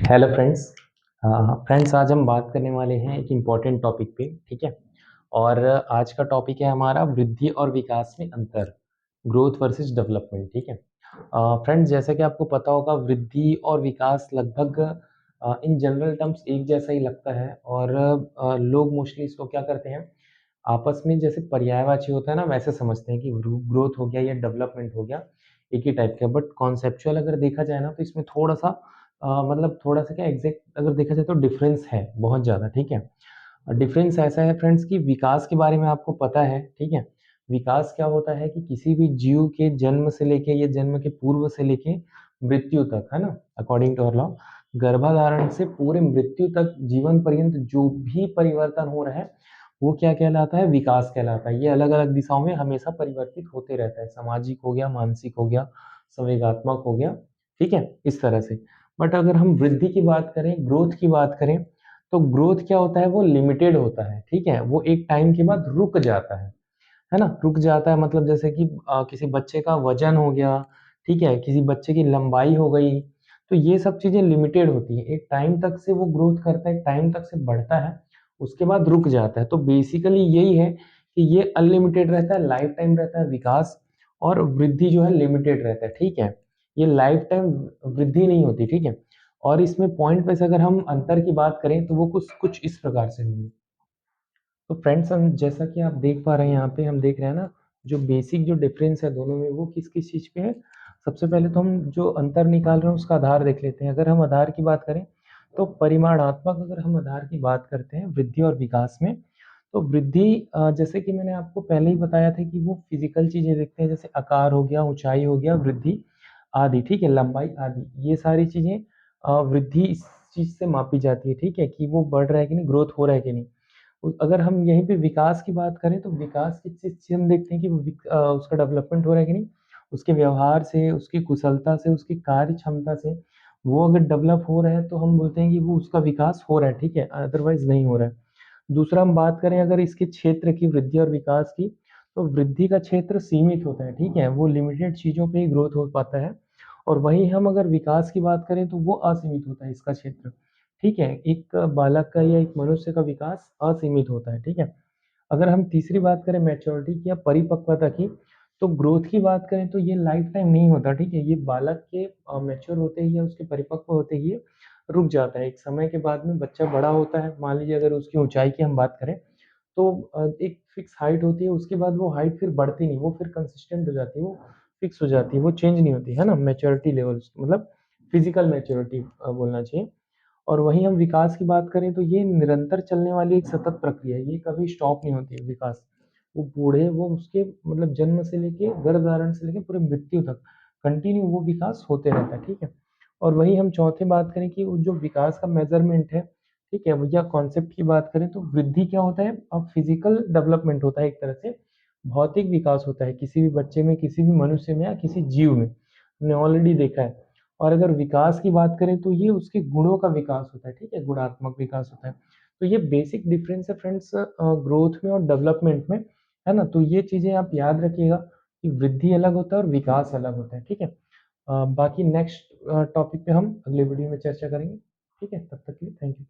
Hello friends. Friends, आज हम बात करने वाले हैं एक इम्पॉर्टेंट टॉपिक पे। ठीक है। और आज का टॉपिक है हमारा वृद्धि और विकास में अंतर, ग्रोथ वर्सेस डेवलपमेंट। ठीक है। फ्रेंड्स, जैसा कि आपको पता होगा, वृद्धि और विकास लगभग इन जनरल टर्म्स एक जैसा ही लगता है। और लोग मोस्टली इसको क्या करते हैं, आपस में जैसे पर्यायवाची होता है ना, वैसे समझते हैं कि ग्रोथ हो गया या डेवलपमेंट हो गया, एक ही टाइप का। बट कॉन्सेप्चुअल अगर देखा जाए ना, तो इसमें थोड़ा सा मतलब थोड़ा सा क्या एग्जैक्ट अगर देखा जाए तो डिफरेंस है बहुत ज़्यादा। ठीक है। डिफरेंस ऐसा है फ्रेंड्स कि विकास के बारे में आपको पता है। ठीक है। विकास क्या होता है कि किसी भी जीव के जन्म से लेके या जन्म के पूर्व से लेके मृत्यु तक, है ना, अकॉर्डिंग टू अवर लॉ, गर्भाधारण से पूरे मृत्यु तक जीवन पर्यंत जो भी परिवर्तन हो रहा है वो क्या कहलाता है, विकास कहलाता है। ये अलग अलग दिशाओं में हमेशा परिवर्तित होते रहता है, सामाजिक हो गया, मानसिक हो गया, संवेगात्मक हो गया। ठीक है, इस तरह से। बट अगर हम वृद्धि की बात करें, ग्रोथ की बात करें, तो ग्रोथ क्या होता है, वो लिमिटेड होता है। ठीक है, वो एक टाइम के बाद रुक जाता है ना, रुक जाता है। मतलब जैसे कि किसी बच्चे का वजन हो गया, ठीक है, किसी बच्चे की लंबाई हो गई, तो ये सब चीजें लिमिटेड होती है। एक टाइम तक से वो ग्रोथ करता है, एक टाइम तक से बढ़ता है, उसके बाद रुक जाता है। तो बेसिकली यही है कि ये अनलिमिटेड रहता है, लाइफ टाइम रहता है विकास, और वृद्धि जो है लिमिटेड रहता है। ठीक है, ये लाइफ टाइम वृद्धि नहीं होती। ठीक है। और इसमें पॉइंट पे से अगर हम अंतर की बात करें तो वो कुछ कुछ इस प्रकार से होंगे। तो फ्रेंड्स, हम जैसा कि आप देख पा रहे हैं, यहाँ पे हम देख रहे हैं ना, जो बेसिक जो डिफरेंस है दोनों में, वो किस किस चीज़ पे है। सबसे पहले तो हम जो अंतर निकाल रहे हैं उसका आधार देख लेते हैं। अगर हम आधार की बात करें तो परिमाणात्मक, अगर हम आधार की बात करते हैं वृद्धि और विकास में, तो वृद्धि जैसे कि मैंने आपको पहले ही बताया था कि वो फिजिकल चीज़ें देखते हैं, जैसे आकार हो गया, ऊंचाई हो गया, वृद्धि आदि। ठीक है, लंबाई आदि, ये सारी चीज़ें वृद्धि इस चीज़ से मापी जाती है। ठीक है, कि वो बढ़ रहा है कि नहीं, ग्रोथ हो रहा है कि नहीं। अगर हम यहीं पे विकास की बात करें तो विकास किस चीज़ से हम देखते हैं कि उसका डेवलपमेंट हो रहा है कि नहीं, उसके व्यवहार से, उसकी कुशलता से, उसकी कार्य क्षमता से। वो अगर डेवलप हो रहा है तो हम बोलते हैं कि वो उसका विकास हो रहा है। ठीक है, अदरवाइज नहीं हो रहा है। दूसरा, हम बात करें अगर इसके क्षेत्र की, वृद्धि और विकास की, तो वृद्धि का क्षेत्र सीमित होता है। ठीक है, वो लिमिटेड चीज़ों पे ही ग्रोथ हो पाता है। और वहीं हम अगर विकास की बात करें तो वो असीमित होता है इसका क्षेत्र। ठीक है, एक बालक का या एक मनुष्य का विकास असीमित होता है। ठीक है। अगर हम तीसरी बात करें मैच्योरिटी की या परिपक्वता की, तो ग्रोथ की बात करें तो ये लाइफ टाइम नहीं होता। ठीक है, ये बालक के मैच्योर होते ही या उसके परिपक्व होते ही रुक जाता है। एक समय के बाद में बच्चा बड़ा होता है। मान लीजिए अगर उसकी ऊंचाई की हम बात करें तो एक फिक्स हाइट होती है, उसके बाद वो हाइट फिर बढ़ती नहीं, वो फिर कंसिस्टेंट हो जाती है, वो फिक्स हो जाती है, वो चेंज नहीं होती, है ना। मैच्योरिटी लेवल मतलब फिजिकल मैच्योरिटी बोलना चाहिए। और वहीं हम विकास की बात करें तो ये निरंतर चलने वाली एक सतत प्रक्रिया है, ये कभी स्टॉप नहीं होती है विकास। वो बूढ़े, वो उसके मतलब जन्म से लेके, गर्भधारण से लेके पूरे मृत्यु तक कंटिन्यू वो विकास होते रहता है। ठीक है। और वहीं हम चौथे बात करें कि वो जो विकास का मेजरमेंट है, ठीक है, भैया कॉन्सेप्ट की बात करें तो वृद्धि क्या होता है, अब फिजिकल डेवलपमेंट होता है, एक तरह से भौतिक विकास होता है किसी भी बच्चे में, किसी भी मनुष्य में या किसी जीव में, हमने ऑलरेडी देखा है। और अगर विकास की बात करें तो ये उसके गुणों का विकास होता है। ठीक है, गुणात्मक विकास होता है। तो ये बेसिक डिफरेंस है फ्रेंड्स, ग्रोथ में और डेवलपमेंट में, है ना। तो ये चीजें आप याद रखिएगा कि वृद्धि अलग होता है और विकास अलग होता है। ठीक है। बाकी नेक्स्ट टॉपिक पे हम अगले वीडियो में चर्चा करेंगे। ठीक है, तब तक के लिए थैंक यू।